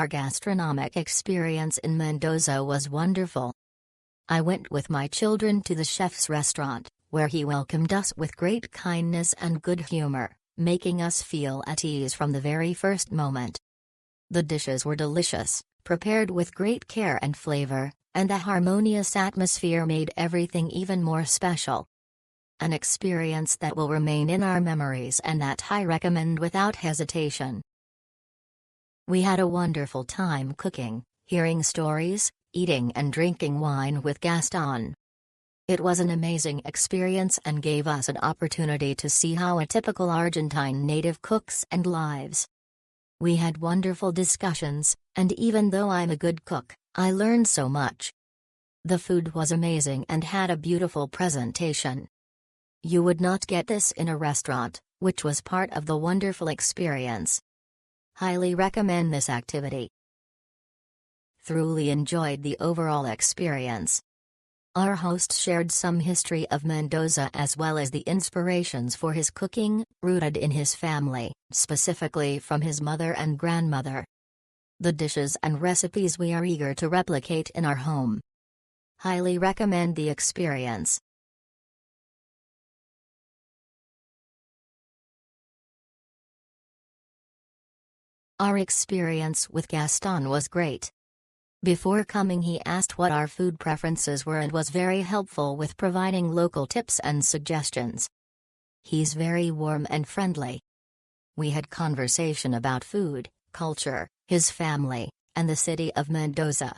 Our gastronomic experience in Mendoza was wonderful. I went with my children to the chef's restaurant, where he welcomed us with great kindness and good humor, making us feel at ease from the very first moment. The dishes were delicious, prepared with great care and flavor, and the harmonious atmosphere made everything even more special. An experience that will remain in our memories and that I recommend without hesitation. We had a wonderful time cooking, hearing stories, eating and drinking wine with Gaston. It was an amazing experience and gave us an opportunity to see how a typical Argentine native cooks and lives. We had wonderful discussions, and even though I'm a good cook, I learned so much. The food was amazing and had a beautiful presentation. You would not get this in a restaurant, which was part of the wonderful experience. Highly recommend this activity. Thoroughly enjoyed the overall experience. Our host shared some history of Mendoza as well as the inspirations for his cooking, rooted in his family, specifically from his mother and grandmother. The dishes and recipes we are eager to replicate in our home. Highly recommend the experience. Our experience with Gaston was great. Before coming, he asked what our food preferences were and was very helpful with providing local tips and suggestions. He's very warm and friendly. We had conversation about food, culture, his family, and the city of Mendoza.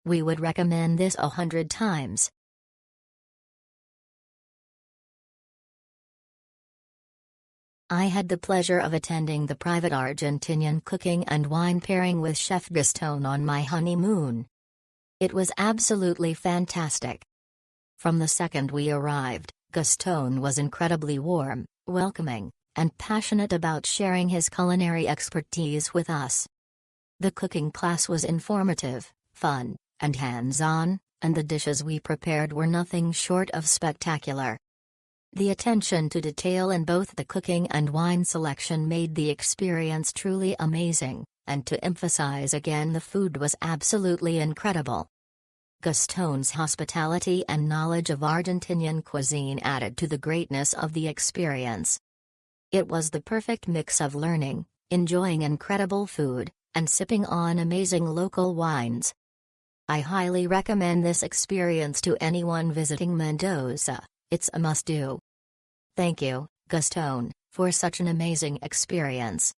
We would recommend this 100 times. I had the pleasure of attending the private Argentinian cooking and wine pairing with Chef Gaston on my honeymoon. It was absolutely fantastic. From the second we arrived, Gaston was incredibly warm, welcoming, and passionate about sharing his culinary expertise with us. The cooking class was informative, fun, and hands-on, and the dishes we prepared were nothing short of spectacular. The attention to detail in both the cooking and wine selection made the experience truly amazing, and to emphasize again, the food was absolutely incredible. Gaston's hospitality and knowledge of Argentinian cuisine added to the greatness of the experience. It was the perfect mix of learning, enjoying incredible food, and sipping on amazing local wines. I highly recommend this experience to anyone visiting Mendoza. It's a must-do. Thank you, Gaston, for such an amazing experience.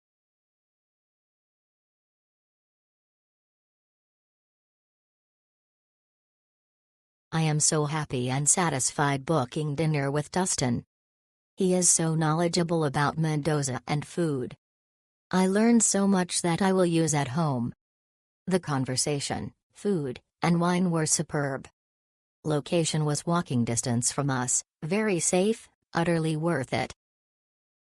I am so happy and satisfied booking dinner with Dustin. He is so knowledgeable about Mendoza and food. I learned so much that I will use at home. The conversation, food, and wine were superb. Location was walking distance from us, very safe, utterly worth it.